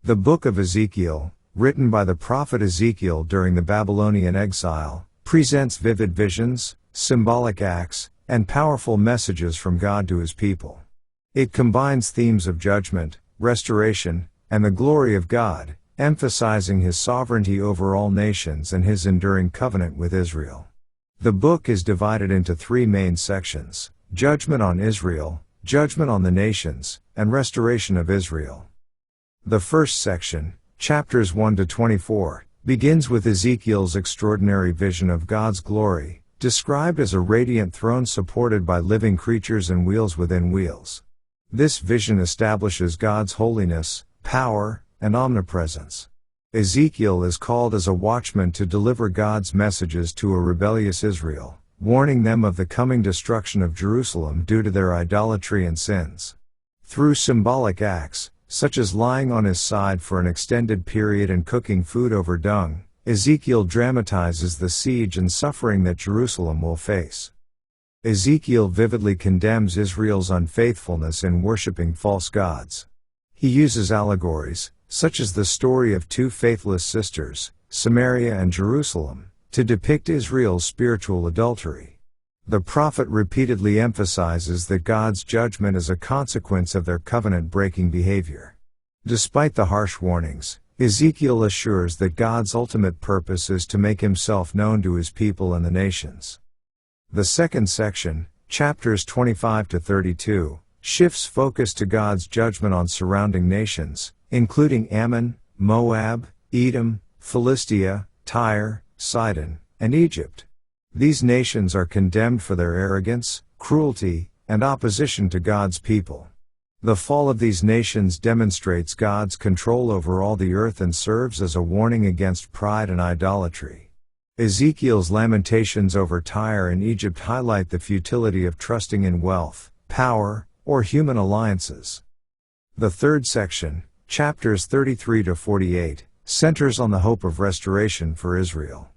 The Book of Ezekiel, written by the prophet Ezekiel during the Babylonian exile, presents vivid visions, symbolic acts, and powerful messages from God to His people. It combines themes of judgment, restoration, and the glory of God, emphasizing His sovereignty over all nations and His enduring covenant with Israel. The book is divided into three main sections: judgment on Israel, judgment on the nations, and restoration of Israel. The first section, chapters 1 to 24, begins with Ezekiel's extraordinary vision of God's glory, described as a radiant throne supported by living creatures and wheels within wheels. This vision establishes God's holiness, power, and omnipresence. Ezekiel is called as a watchman to deliver God's messages to a rebellious Israel, warning them of the coming destruction of Jerusalem due to their idolatry and sins. Through symbolic acts, such as lying on his side for an extended period and cooking food over dung, Ezekiel dramatizes the siege and suffering that Jerusalem will face. Ezekiel vividly condemns Israel's unfaithfulness in worshiping false gods. He uses allegories, such as the story of two faithless sisters, Samaria and Jerusalem, to depict Israel's spiritual adultery. The prophet repeatedly emphasizes that God's judgment is a consequence of their covenant-breaking behavior. Despite the harsh warnings, Ezekiel assures that God's ultimate purpose is to make Himself known to His people and the nations. The second section, chapters 25 to 32, shifts focus to God's judgment on surrounding nations, including Ammon, Moab, Edom, Philistia, Tyre, Sidon, and Egypt. These nations are condemned for their arrogance, cruelty, and opposition to God's people. The fall of these nations demonstrates God's control over all the earth and serves as a warning against pride and idolatry. Ezekiel's lamentations over Tyre and Egypt highlight the futility of trusting in wealth, power, or human alliances. The third section, chapters 33 to 48, centers on the hope of restoration for Israel.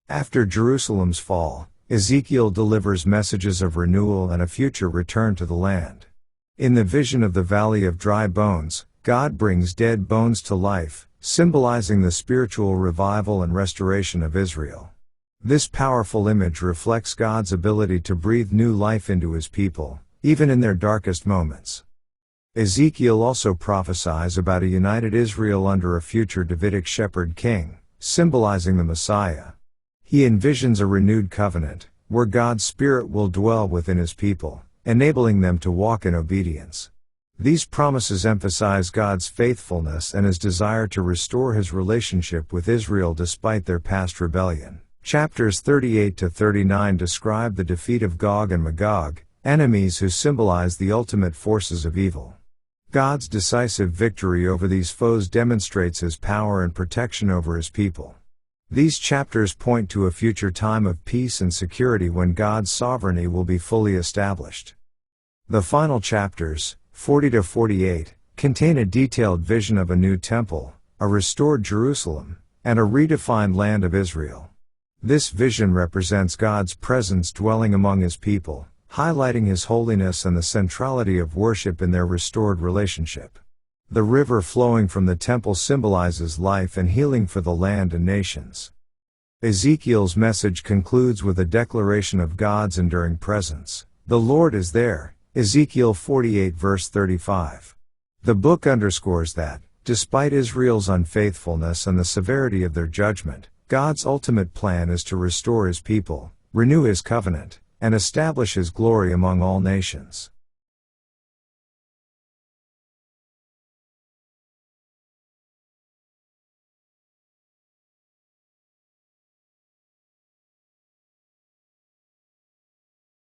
After Jerusalem's fall, Ezekiel delivers messages of renewal and a future return to the land. In the vision of the Valley of Dry Bones, God brings dead bones to life, symbolizing the spiritual revival and restoration of Israel. This powerful image reflects God's ability to breathe new life into His people, even in their darkest moments. Ezekiel also prophesies about a united Israel under a future Davidic shepherd king, symbolizing the Messiah. He envisions a renewed covenant, where God's Spirit will dwell within His people, enabling them to walk in obedience. These promises emphasize God's faithfulness and His desire to restore His relationship with Israel despite their past rebellion. Chapters 38 to 39 describe the defeat of Gog and Magog, enemies who symbolize the ultimate forces of evil. God's decisive victory over these foes demonstrates His power and protection over His people. These chapters point to a future time of peace and security when God's sovereignty will be fully established. The final chapters, 40 to 48, contain a detailed vision of a new temple, a restored Jerusalem, and a redefined land of Israel. This vision represents God's presence dwelling among His people, highlighting His holiness and the centrality of worship in their restored relationship. The river flowing from the temple symbolizes life and healing for the land and nations. Ezekiel's message concludes with a declaration of God's enduring presence. The Lord is there, Ezekiel 48 verse 35. The book underscores that, despite Israel's unfaithfulness and the severity of their judgment, God's ultimate plan is to restore His people, renew His covenant, and establish His glory among all nations.